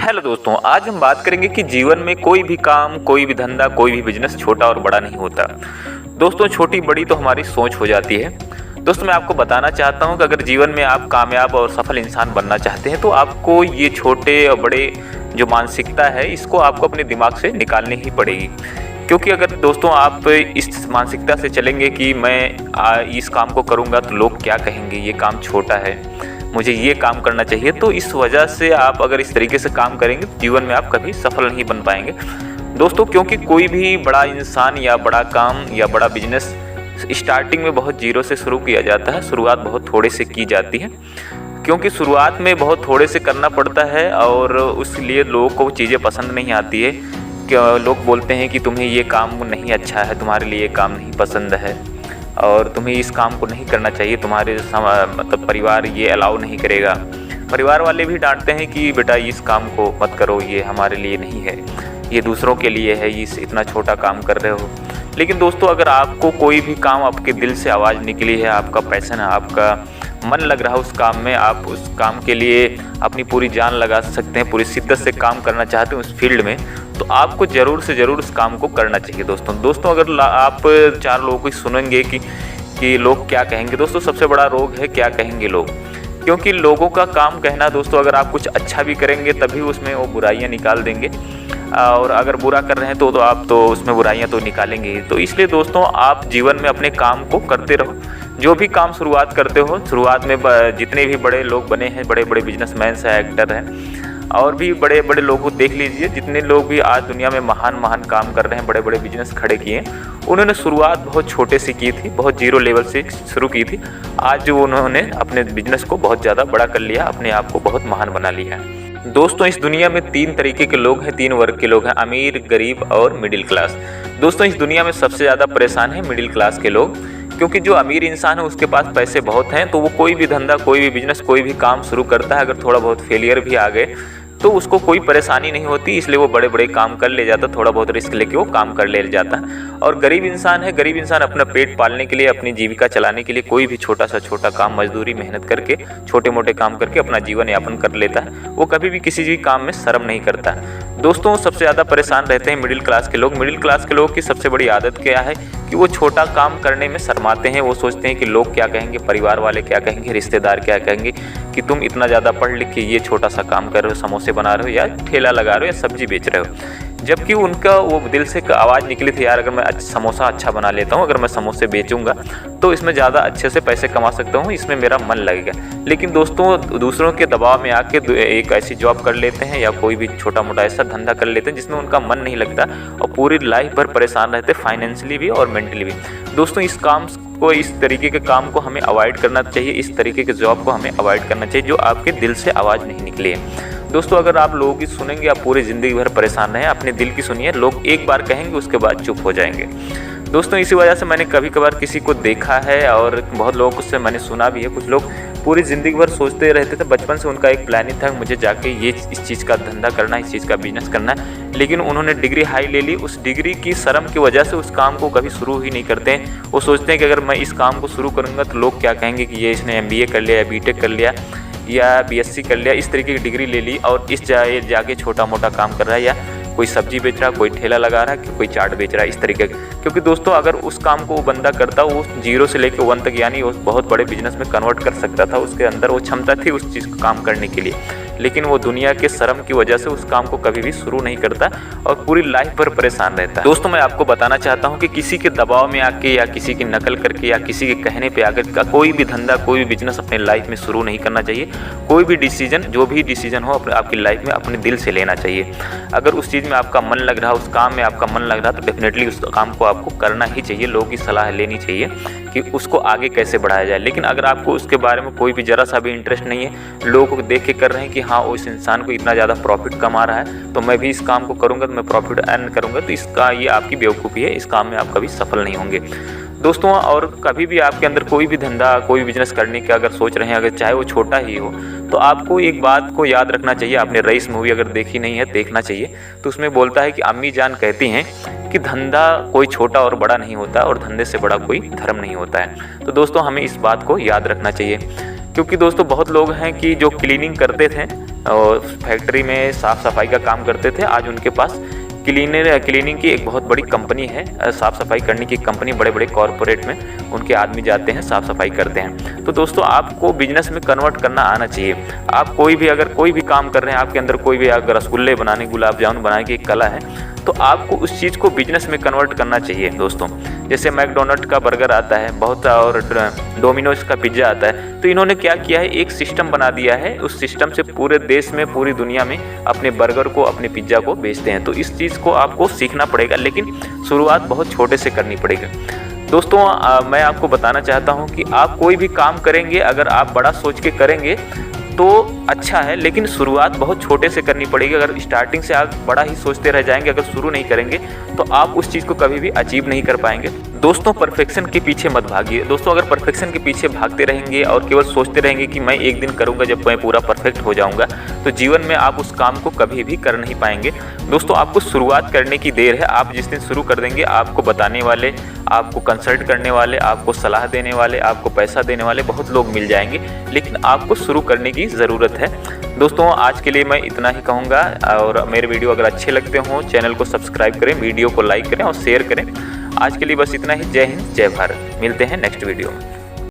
Hello दोस्तों, आज हम बात करेंगे कि जीवन में कोई भी काम, कोई भी धंधा, कोई भी बिजनेस छोटा और बड़ा नहीं होता। दोस्तों, छोटी बड़ी तो हमारी सोच हो जाती है। दोस्तों, मैं आपको बताना चाहता हूं कि अगर जीवन में आप कामयाब और सफल इंसान बनना चाहते हैं तो आपको ये छोटे और बड़े जो मानसिकता है इसको आपको अपने दिमाग से निकालनी ही पड़ेगी। क्योंकि अगर दोस्तों आप इस मानसिकता से चलेंगे कि मैं इस काम को करूँगा तो लोग क्या कहेंगे, ये काम छोटा है, मुझे ये काम करना चाहिए, तो इस वजह से आप अगर इस तरीके से काम करेंगे तो जीवन में आप कभी सफल नहीं बन पाएंगे दोस्तों। क्योंकि कोई भी बड़ा इंसान या बड़ा काम या बड़ा बिजनेस स्टार्टिंग में बहुत जीरो से शुरू किया जाता है। शुरुआत बहुत थोड़े से की जाती है, क्योंकि शुरुआत में बहुत थोड़े से करना पड़ता है और उसलिए लोगों को चीज़ें पसंद नहीं आती है। लोग बोलते हैं कि तुम्हें ये काम नहीं अच्छा है, तुम्हारे लिए ये काम नहीं पसंद है और तुम्हें इस काम को नहीं करना चाहिए, तुम्हारे मतलब परिवार ये अलाउ नहीं करेगा। परिवार वाले भी डांटते हैं कि बेटा इस काम को मत करो, ये हमारे लिए नहीं है, ये दूसरों के लिए है, ये इतना छोटा काम कर रहे हो। लेकिन दोस्तों, अगर आपको कोई भी काम आपके दिल से आवाज़ निकली है, आपका पैशन है, आपका मन लग रहा है उस काम में, आप उस काम के लिए अपनी पूरी जान लगा सकते हैं, पूरी शिद्दत से काम करना चाहते हैं उस फील्ड में, तो आपको ज़रूर से ज़रूर उस काम को करना चाहिए दोस्तों। अगर आप 4 लोगों को सुनेंगे कि लोग क्या कहेंगे, दोस्तों सबसे बड़ा रोग है क्या कहेंगे लोग। क्योंकि लोगों का काम कहना दोस्तों, अगर आप कुछ अच्छा भी करेंगे तभी उसमें वो बुराइयां निकाल देंगे, और अगर बुरा कर रहे हैं तो आप तो उसमें बुराइयां तो निकालेंगे ही। तो इसलिए दोस्तों, आप जीवन में अपने काम को करते रहो। जो भी काम शुरुआत करते हो, शुरुआत में जितने भी बड़े लोग बने हैं, बड़े बड़े बिजनेसमैन हैं, एक्टर हैं और भी बड़े बड़े लोगों को देख लीजिए, जितने लोग भी आज दुनिया में महान काम कर रहे हैं, बड़े बड़े बिजनेस खड़े किए हैं, उन्होंने शुरुआत बहुत छोटे से की थी, बहुत जीरो लेवल से शुरू की थी। आज जो उन्होंने अपने बिजनेस को बहुत ज़्यादा बड़ा कर लिया, अपने आप को बहुत महान बना लिया है। दोस्तों, इस दुनिया में 3 तरीके के लोग हैं, 3 वर्ग के लोग हैं, अमीर, गरीब और मिडिल क्लास। दोस्तों, इस दुनिया में सबसे ज़्यादा परेशान है मिडिल क्लास के लोग, क्योंकि जो अमीर इंसान है उसके पास पैसे बहुत हैं, तो वो कोई भी धंधा, कोई भी बिजनेस, कोई भी काम शुरू करता है, अगर थोड़ा बहुत फेलियर भी आ गए तो उसको कोई परेशानी नहीं होती, इसलिए वो बड़े बड़े काम कर ले जाता, थोड़ा बहुत रिस्क लेके वो काम कर ले जाता है। और गरीब इंसान है, गरीब इंसान अपना पेट पालने के लिए, अपनी जीविका चलाने के लिए कोई भी छोटा सा छोटा काम, मजदूरी, मेहनत करके, छोटे मोटे काम करके अपना जीवन यापन कर लेता है। वो कभी भी किसी भी काम में शर्म नहीं करता। दोस्तों, सबसे ज़्यादा परेशान रहते हैं मिडिल क्लास के लोग। मिडिल क्लास के लोगों की सबसे बड़ी आदत क्या है कि वो छोटा काम करने में शर्माते हैं। वो सोचते हैं कि लोग क्या कहेंगे, परिवार वाले क्या कहेंगे, रिश्तेदार क्या कहेंगे कि तुम इतना ज़्यादा पढ़ लिख के ये छोटा सा काम कर रहे हो, समोसे बना रहे हो या ठेला लगा रहे हो या सब्जी बेच रहे हो। जबकि उनका वो दिल से आवाज़ निकली थी, यार अगर मैं समोसा अच्छा बना लेता हूँ, अगर मैं समोसे बेचूंगा तो इसमें ज़्यादा अच्छे से पैसे कमा सकता हूँ, इसमें मेरा मन लगेगा। लेकिन दोस्तों, दूसरों के दबाव में आके एक ऐसी जॉब कर लेते हैं या कोई भी छोटा मोटा ऐसा धंधा कर लेते हैं जिसमें उनका मन नहीं लगता और पूरी लाइफ भर परेशान रहते, फाइनेंशियली भी और मेंटली भी। दोस्तों, इस तरीके के काम को हमें अवॉइड करना चाहिए, इस तरीके के जॉब को हमें अवॉइड करना चाहिए जो आपके दिल से आवाज़ नहीं निकली है। दोस्तों, अगर आप लोगों की सुनेंगे आप पूरी ज़िंदगी भर परेशान रहें, अपने दिल की सुनिए। लोग एक बार कहेंगे उसके बाद चुप हो जाएंगे। दोस्तों, इसी वजह से मैंने कभी कभार किसी को देखा है और बहुत लोगों से मैंने सुना भी है, कुछ लोग पूरी ज़िंदगी भर सोचते रहते थे, बचपन से उनका एक प्लानिंग था मुझे जाके इस चीज़ का धंधा करना है, इस चीज़ का बिजनेस करना है, लेकिन उन्होंने डिग्री हाई ले ली, उस डिग्री की शर्म की वजह से उस काम को कभी शुरू ही नहीं करते हैं। वो सोचते हैं कि अगर मैं इस काम को शुरू करूँगा तो लोग क्या कहेंगे कि ये इसने MBA कर लिया या BTech कर लिया या BSc कर लिया, इस तरीके की डिग्री ले ली और इस जाके छोटा मोटा काम कर रहा है, या कोई सब्जी बेच रहा है, कोई ठेला लगा रहा है, कोई चाट बेच रहा है, इस तरीके का। क्योंकि दोस्तों, अगर उस काम को वो बंदा करता, वो 0 से लेकर 1 तक यानी वो बहुत बड़े बिजनेस में कन्वर्ट कर सकता था, उसके अंदर वो क्षमता थी उस चीज़ को काम करने के लिए। लेकिन वो दुनिया के शर्म की वजह से उस काम को कभी भी शुरू नहीं करता और पूरी लाइफ भर परेशान रहता है। दोस्तों, मैं आपको बताना चाहता हूँ कि किसी के दबाव में आके या किसी की नकल करके या किसी के कहने पे आकर का कोई भी धंधा, कोई भी बिजनेस अपने लाइफ में शुरू नहीं करना चाहिए। कोई भी डिसीजन, जो भी डिसीजन हो आपकी लाइफ में अपने दिल से लेना चाहिए। अगर उस चीज़ में आपका मन लग रहा, उस काम में आपका मन लग रहा, तो डेफिनेटली उस काम को आपको करना ही चाहिए। लोगों की सलाह लेनी चाहिए कि उसको आगे कैसे बढ़ाया जाए। लेकिन अगर आपको उसके बारे में कोई भी ज़रा सा भी इंटरेस्ट नहीं है, लोगों को देख के कर रहे हैं कि हाँ वो इस इंसान को इतना ज़्यादा प्रॉफिट कमा रहा है तो मैं भी इस काम को करूँगा तो मैं प्रॉफिट अर्न करूँगा, तो इसका ये आपकी बेवकूफ़ी है, इस काम में आप कभी सफल नहीं होंगे दोस्तों। और कभी भी आपके अंदर कोई भी धंधा, कोई भी बिजनेस करने का अगर सोच रहे हैं, अगर चाहे वो छोटा ही हो, तो आपको एक बात को याद रखना चाहिए। आपने रईस मूवी अगर देखी नहीं है, देखना चाहिए। तो उसमें बोलता है कि अम्मी जान कहती हैं कि धंधा कोई छोटा और बड़ा नहीं होता और धंधे से बड़ा कोई धर्म नहीं होता है। तो दोस्तों, हमें इस बात को याद रखना चाहिए। क्योंकि दोस्तों बहुत लोग हैं कि जो क्लीनिंग करते थे फैक्ट्री में साफ़ सफाई का काम करते थे। आज उनके पास क्लीनिंग की एक बहुत बड़ी कंपनी है, साफ़ सफाई करने की कंपनी। बड़े बड़े कॉरपोरेट में उनके आदमी जाते हैं, साफ़ सफाई करते हैं। तो दोस्तों आपको बिजनेस में कन्वर्ट करना आना चाहिए। आप अगर कोई भी काम कर रहे हैं, आपके अंदर कोई भी अगर रसगुल्ले बनाने, गुलाब जामुन बनाने की एक कला है, तो आपको उस चीज़ को बिजनेस में कन्वर्ट करना चाहिए दोस्तों। जैसे मैकडोनल्ड का बर्गर आता है बहुत, और डोमिनोज का पिज़्ज़ा आता है। तो इन्होंने क्या किया है, एक सिस्टम बना दिया है। उस सिस्टम से पूरे देश में, पूरी दुनिया में अपने बर्गर को, अपने पिज़्ज़ा को बेचते हैं। तो इस चीज़ को आपको सीखना पड़ेगा, लेकिन शुरुआत बहुत छोटे से करनी पड़ेगी दोस्तों। मैं आपको बताना चाहता हूँ कि आप कोई भी काम करेंगे, अगर आप बड़ा सोच के करेंगे तो अच्छा है, लेकिन शुरुआत बहुत छोटे से करनी पड़ेगी। अगर स्टार्टिंग से आप बड़ा ही सोचते रह जाएंगे, अगर शुरू नहीं करेंगे, तो आप उस चीज़ को कभी भी अचीव नहीं कर पाएंगे। दोस्तों परफेक्शन के पीछे मत भागिए। दोस्तों अगर परफेक्शन के पीछे भागते रहेंगे और केवल सोचते रहेंगे कि मैं एक दिन करूंगा जब मैं पूरा परफेक्ट हो जाऊंगा, तो जीवन में आप उस काम को कभी भी कर नहीं पाएंगे। दोस्तों आपको शुरुआत करने की देर है। आप जिस दिन शुरू कर देंगे, आपको बताने वाले, आपको कंसल्ट करने वाले, आपको सलाह देने वाले, आपको पैसा देने वाले बहुत लोग मिल जाएंगे, लेकिन आपको शुरू करने की ज़रूरत है। दोस्तों आज के लिए मैं इतना ही कहूँगा, और मेरे वीडियो अगर अच्छे लगते हों, चैनल को सब्सक्राइब करें, वीडियो को लाइक करें और शेयर करें। आज के लिए बस इतना ही। जय हिंद, जय भारत। मिलते हैं नेक्स्ट वीडियो में।